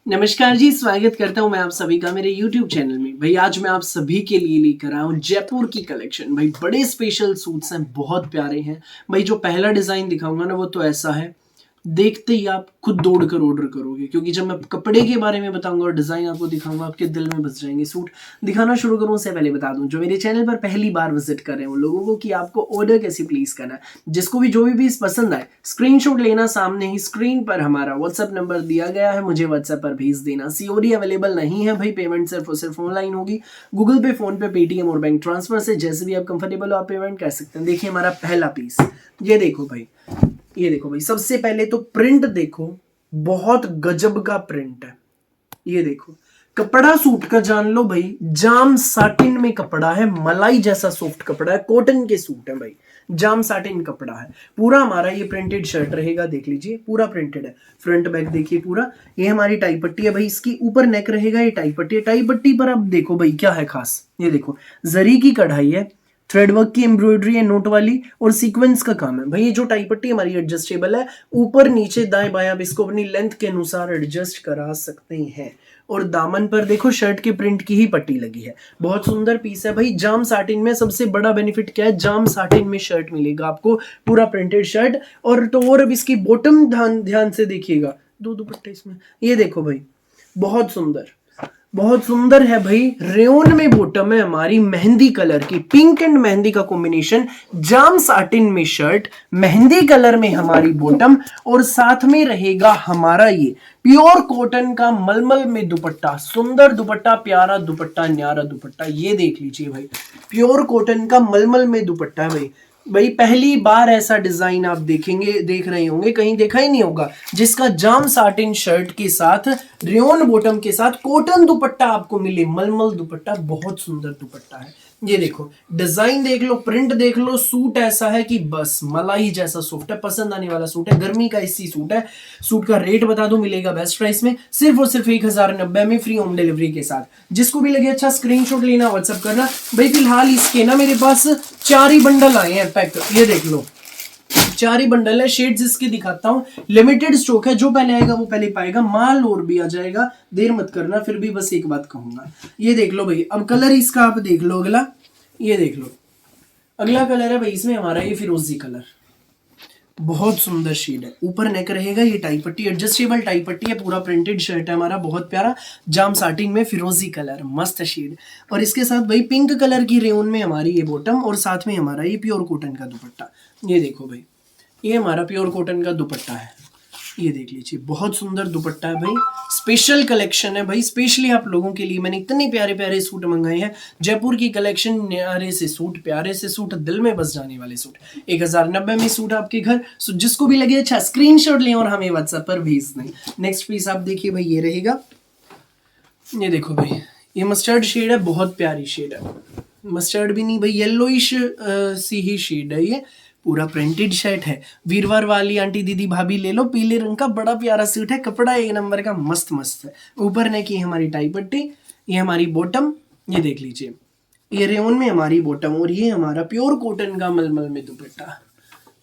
नमस्कार जी, स्वागत करता हूं मैं आप सभी का मेरे YouTube चैनल में। भाई आज मैं आप सभी के लिए लेकर आया हूं जयपुर की कलेक्शन। भाई बड़े स्पेशल सूट्स हैं, बहुत प्यारे हैं। भाई जो पहला डिज़ाइन दिखाऊंगा ना वो तो ऐसा है, देखते ही आप खुद दौड़कर ऑर्डर करोगे, क्योंकि जब मैं कपड़े के बारे में बताऊंगा और डिज़ाइन आपको दिखाऊंगा आपके दिल में बस जाएंगे। सूट दिखाना शुरू करूं उससे पहले बता दूं, जो मेरे चैनल पर पहली बार विजिट कर रहे हैं उन लोगों को कि आपको ऑर्डर कैसे प्लेस करना है। जिसको भी जो भी पीस पसंद आए स्क्रीनशॉट लेना, सामने ही स्क्रीन पर हमारा व्हाट्सएप नंबर दिया गया है, मुझे व्हाट्सएप पर भेज देना। सीओडी अवेलेबल नहीं है भाई, पेमेंट सिर्फ और सिर्फ ऑनलाइन होगी, गूगल पे, फोन पे, पेटीएम और बैंक ट्रांसफर से। जैसे भी आप कंफर्टेबल हो आप पेमेंट कर सकते हैं। देखिए हमारा पहला पीस, ये देखो भाई, ये देखो भाई। सबसे पहले तो प्रिंट देखो, बहुत गजब का प्रिंट है। ये देखो कपड़ा सूट का जान लो भाई, जाम साटिन में कपड़ा है, मलाई जैसा सॉफ्ट कपड़ा है, कॉटन के सूट है भाई, जाम साटिन कपड़ा है। पूरा हमारा ये प्रिंटेड शर्ट रहेगा, देख लीजिए पूरा प्रिंटेड है। फ्रंट बैक देखिए पूरा, ये हमारी टाई पट्टी है भाई, इसकी ऊपर नेक रहेगा, ये टाई पट्टी है। टाई पट्टी पर अब देखो भाई क्या है खास, ये देखो जरी की कढ़ाई है, थ्रेड वर्क की एम्ब्रॉयडरी है नोट वाली, और सीक्वेंस का काम है भाई। ये जो टाई पट्टी हमारी एडजस्टेबल है, ऊपर नीचे दाएं बाएं आप इसको अपनी लेंथ के अनुसार एडजस्ट करा सकते हैं। और दामन पर देखो शर्ट के प्रिंट की ही पट्टी लगी है, बहुत सुंदर पीस है भाई। जाम साटिन में सबसे बड़ा बेनिफिट क्या है, जाम साटिन में शर्ट मिलेगा आपको, पूरा प्रिंटेड शर्ट। और तो और अब इसकी बॉटम ध्यान ध्यान से देखिएगा, दो दुपट्टे इसमें, ये देखो भाई बहुत सुंदर, बहुत सुंदर है भाई। रेयोन में बॉटम है हमारी, मेहंदी कलर की, पिंक एंड मेहंदी का कॉम्बिनेशन, जाम साटिन में शर्ट, मेहंदी कलर में हमारी बॉटम, और साथ में रहेगा हमारा ये प्योर कॉटन का मलमल में दुपट्टा। सुंदर दुपट्टा, प्यारा दुपट्टा, न्यारा दुपट्टा, ये देख लीजिए भाई, प्योर कॉटन का मलमल में दुपट्टा है भाई। भाई पहली बार ऐसा डिजाइन आप देखेंगे, देख रहे होंगे, कहीं देखा ही नहीं होगा, जिसका जाम साटिन शर्ट के साथ रेयोन बॉटम के साथ कॉटन दुपट्टा आपको मिले, मलमल दुपट्टा, बहुत सुंदर दुपट्टा है। ये देखो डिजाइन देख लो, प्रिंट देख लो, सूट ऐसा है कि बस मलाई जैसा सॉफ्ट है, पसंद आने वाला सूट है, गर्मी का इसी सूट है। सूट का रेट बता दो, मिलेगा बेस्ट प्राइस में, सिर्फ और सिर्फ 1090 में, फ्री होम डिलीवरी के साथ। जिसको भी लगे अच्छा स्क्रीनशॉट लेना, व्हाट्सएप करना भाई। फिलहाल इसके ना मेरे पास 4 ही बंडल आए हैं पैक, ये देख लो 4 ही बंडल है। शेड्स इसके दिखाता हूँ, लिमिटेड स्टॉक है, जो पहले आएगा वो पहले पाएगा, माल और भी आ जाएगा, देर मत करना। फिर भी बस एक बात कहूंगा, ये देख लो भाई, अब कलर इसका आप देख लो अगला, ये देख लो अगला कलर है भाई इसमें हमारा ये फिरोजी कलर, बहुत सुंदर शेड है। ऊपर नेक रहेगा, ये टाई पट्टी एडजस्टेबल टाई पट्टी है, पूरा प्रिंटेड शर्ट है हमारा, बहुत प्यारा जाम साटिन में फिरोजी कलर, मस्त शेड। और इसके साथ भाई पिंक कलर की रेयोन में हमारी ये बॉटम, और साथ में हमारा ये प्योर कॉटन का दुपट्टा। ये देखो भाई, ये हमारा प्योर कॉटन का दुपट्टा है, ये देख लीजिए बहुत सुंदर दुपट्टा है भाई। स्पेशल कलेक्शन है भाई, स्पेशली आप लोगों के लिए मैंने इतने प्यारे प्यारे सूट मंगाए हैं। जयपुर की कलेक्शन, न्यारे से सूट, प्यारे से सूट, दिल में बस जाने वाले सूट, 1090 में सूट आपके घर। सो जिसको भी लगे अच्छा स्क्रीनशॉट लें और हमें व्हाट्सएप पर भेज दें। नेक्स्ट पीस आप देखिए भाई, ये रहेगा, ये देखो भाई, ये मस्टर्ड शेड है, बहुत प्यारी शेड है, मस्टर्ड भी नहीं भाई, येलोइश सी ही शेड है। ये पूरा प्रिंटेड शर्ट है, वीरवार वाली आंटी दीदी भाभी ले लो, पीले रंग का बड़ा प्यारा सूट है, कपड़ा एक नंबर का मस्त मस्त है। ऊपर ने की हमारी टाई पट्टी, ये हमारी बॉटम, ये देख लीजिए ये रेयोन में हमारी बॉटम, और ये हमारा प्योर कॉटन का मलमल में दुपट्टा,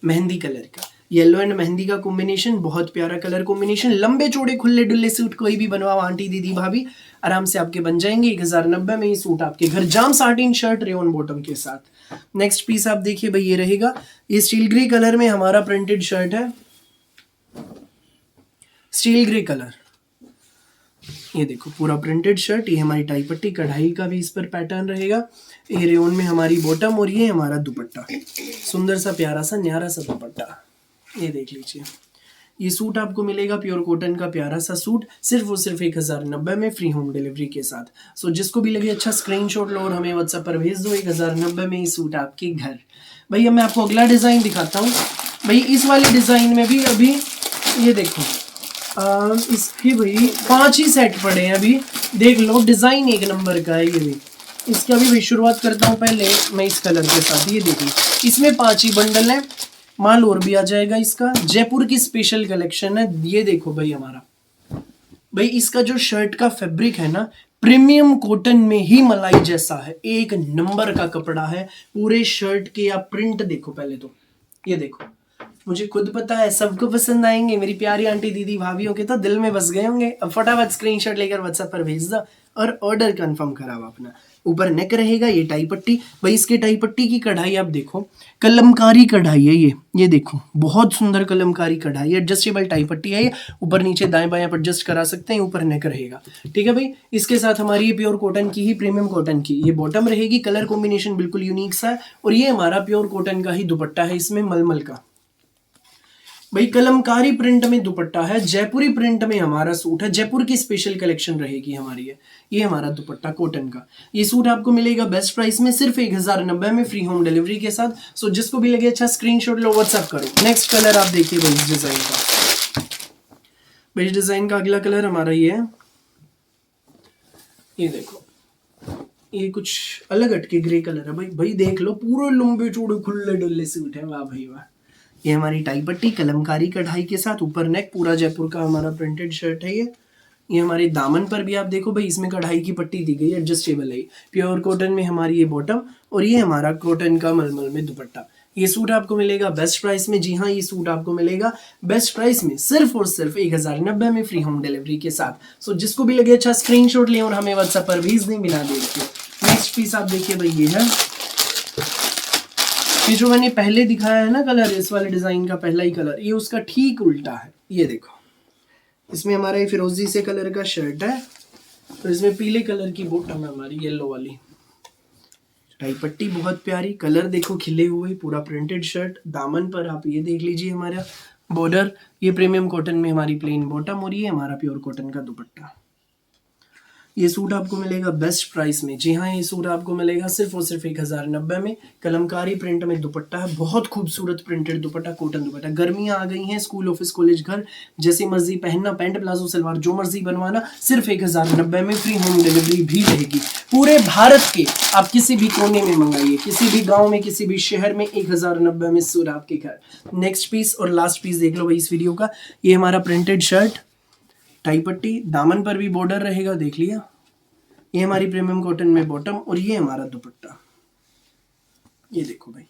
मेहंदी कलर का, येलो एंड मेहंदी का कॉम्बिनेशन, बहुत प्यारा कलर कॉम्बिनेशन। लंबे चौड़े खुले डुल्ले सूट कोई भी बनवाओ आंटी दीदी भाभी, आराम से आपके बन जाएंगे। 1090 में ये सूट आपके घर, जाम साटिन शर्ट रेयोन बॉटम के साथ। नेक्स्ट पीस आप देखिए भाई, ये रहेगा, ये स्टील ग्रे कलर में हमारा प्रिंटेड शर्ट है, स्टील ग्रे कलर, ये देखो पूरा प्रिंटेड शर्ट, ये हमारी टाई पट्टी, कढ़ाई का भी इस पर पैटर्न रहेगा, ये रेयोन में हमारी बॉटम, और ये हमारा दुपट्टा, सुंदर सा प्यारा सा न्यारा सा दुपट्टा, ये देख लीजिए। ये सूट आपको मिलेगा प्योर कॉटन का प्यारा सा सूट, सिर्फ और सिर्फ 1090 में, फ्री होम डिलीवरी के साथ। सो जिसको भी लगे अच्छा स्क्रीनशॉट लो और हमें व्हाट्सएप पर भेज दो, 1090 में ये सूट आपके घर। भैया मैं आपको अगला डिज़ाइन दिखाता हूँ भाई। इस वाले डिज़ाइन में भी अभी ये देखो इसके भाई 5 ही सेट पड़े हैं अभी, देख लो डिज़ाइन एक नंबर का है ये भी। इसका भी भाई शुरुआत करता हूँ पहले मैं इस कलर के साथ, ये देखिए इसमें 5 ही बंडल है, माल और भी आ जाएगा इसका। जयपुर की स्पेशल कलेक्शन है, ये देखो भाई हमारा, भाई इसका जो शर्ट का फैब्रिक है ना, प्रीमियम कॉटन में ही मलाई जैसा है, एक नंबर का कपड़ा है। पूरे शर्ट के आप प्रिंट देखो पहले तो, ये देखो मुझे खुद पता है सबको पसंद आएंगे, मेरी प्यारी आंटी दीदी भाभीयों के तो दिल में बस गए होंगे। अब फटाफट स्क्रीनशॉट लेकर व्हाट्सएप पर भेज दो और ऑर्डर कंफर्म कराओ अपना। ऊपर नेक रहेगा, ये टाई पट्टी, भाई इसके टाई पट्टी की कढ़ाई आप देखो, कलमकारी कढ़ाई है ये देखो, बहुत सुंदर कलमकारी कढ़ाई, एडजस्टेबल टाई पट्टी है ये, ऊपर नीचे दाएं बाएं आप एडजस्ट करा सकते हैं, ऊपर नेक रहेगा। ठीक है भाई, इसके साथ हमारी ये प्योर कॉटन की ही, प्रीमियम कॉटन की ये बॉटम रहेगी, कलर कॉम्बिनेशन बिल्कुल यूनिक सा है, और ये हमारा प्योर कॉटन का ही दुपट्टा है, इसमें मलमल का भाई कलमकारी प्रिंट में दुपट्टा है, जयपुरी प्रिंट में हमारा सूट है, जयपुर की स्पेशल कलेक्शन रहेगी हमारी है। ये हमारा दुपट्टा कॉटन का, ये सूट आपको मिलेगा बेस्ट प्राइस में सिर्फ 1090 में, फ्री होम डिलीवरी के साथ। सो जिसको भी लगे अच्छा स्क्रीनशॉट लो, व्हाट्सएप करो। नेक्स्ट कलर आप देखिए भाई इस डिजाइन का, भाई इस डिजाइन का अगला कलर हमारा ये है, ये देखो, ये कुछ अलग हटके ग्रे कलर है भाई देख लो, पूरे लंबे चौड़े खुले डुल्ले सूट है, वाह भाई वाह। ये हमारी टाई पट्टी कलमकारी कढ़ाई के साथ, ऊपर नेक पूरा जयपुर का हमारा प्रिंटेड शर्ट है ये हमारे दामन पर भी आप देखो भाई, इसमें कढ़ाई की पट्टी दी गई है, एडजस्टेबल है, प्योर कॉटन में हमारी ये बॉटम, और ये हमारा कॉटन का मलमल में दुपट्टा। ये सूट आपको मिलेगा बेस्ट प्राइस में, जी हाँ ये सूट आपको मिलेगा बेस्ट प्राइस में सिर्फ और सिर्फ 1090 में, फ्री होम डिलीवरी के साथ। सो जिसको भी लगे अच्छा स्क्रीनशॉट लें और हमें व्हाट्सएप पर भेज दें बिना देर के। नेक्स्ट पीस आप देखिए भाई, ये है, ये जो मैंने पहले दिखाया है ना कलर, इस वाले डिजाइन का पहला ही कलर, ये उसका ठीक उल्टा है। ये देखो, इसमें हमारा ये फिरोजी से कलर का शर्ट है, और इसमें पीले कलर की बॉटम है हमारी, येलो वाली टाई पट्टी बहुत प्यारी, कलर देखो खिले हुए, पूरा प्रिंटेड शर्ट। दामन पर आप ये देख लीजिए हमारा बॉर्डर, ये प्रीमियम कॉटन में हमारी प्लेन बॉटम, और ये हमारा प्योर कॉटन का दुपट्टा। ये सूट आपको मिलेगा बेस्ट प्राइस में, जी हाँ ये सूट आपको मिलेगा सिर्फ और सिर्फ 1090 में, कलमकारी प्रिंट में दुपट्टा है, बहुत खूबसूरत प्रिंटेड दुपट्टा, कॉटन दुपट्टा। गर्मियाँ आ गई हैं, स्कूल ऑफिस कॉलेज घर जैसी मर्जी पहनना, पैंट प्लाजो सलवार जो मर्जी बनवाना, सिर्फ 1090 में, फ्री होम डिलीवरी भी रहेगी पूरे भारत के। आप किसी भी कोने में मंगाइए, किसी भी गाँव में, किसी भी शहर में, 1090 में सूट आपके घर। नेक्स्ट पीस और लास्ट पीस देख लो भाई इस वीडियो का, ये हमारा प्रिंटेड शर्ट, टाई पट्टी, दामन पर भी बॉर्डर रहेगा, देख लिया, ये हमारी प्रीमियम कॉटन में बॉटम, और ये हमारा दुपट्टा। ये देखो भाई,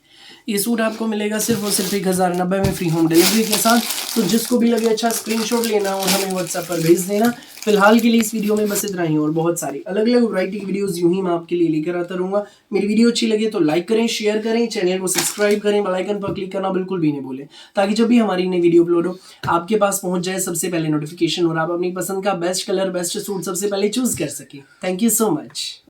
ये सूट आपको मिलेगा सिर्फ और सिर्फ 1090 में, फ्री होम डिलीवरी के साथ। तो जिसको भी लगे अच्छा स्क्रीनशॉट लेना और हमें व्हाट्सएप पर भेज देना। फिलहाल के लिए इस वीडियो में बस इतना ही, और बहुत सारी अलग अलग वैरायटी की वीडियोस यूं ही मैं आपके लिए लेकर आता रहूंगा। मेरी वीडियो अच्छी लगे तो लाइक करें, शेयर करें, चैनल को सब्सक्राइब करें, बेल आइकन पर क्लिक करना बिल्कुल भी नहीं भूलें, ताकि जब भी हमारी नई वीडियो अपलोड हो आपके पास पहुंच जाए सबसे पहले नोटिफिकेशन, और आप अपनी पसंद का बेस्ट कलर, बेस्ट सूट सबसे पहले चूज कर सके। Thank you so much.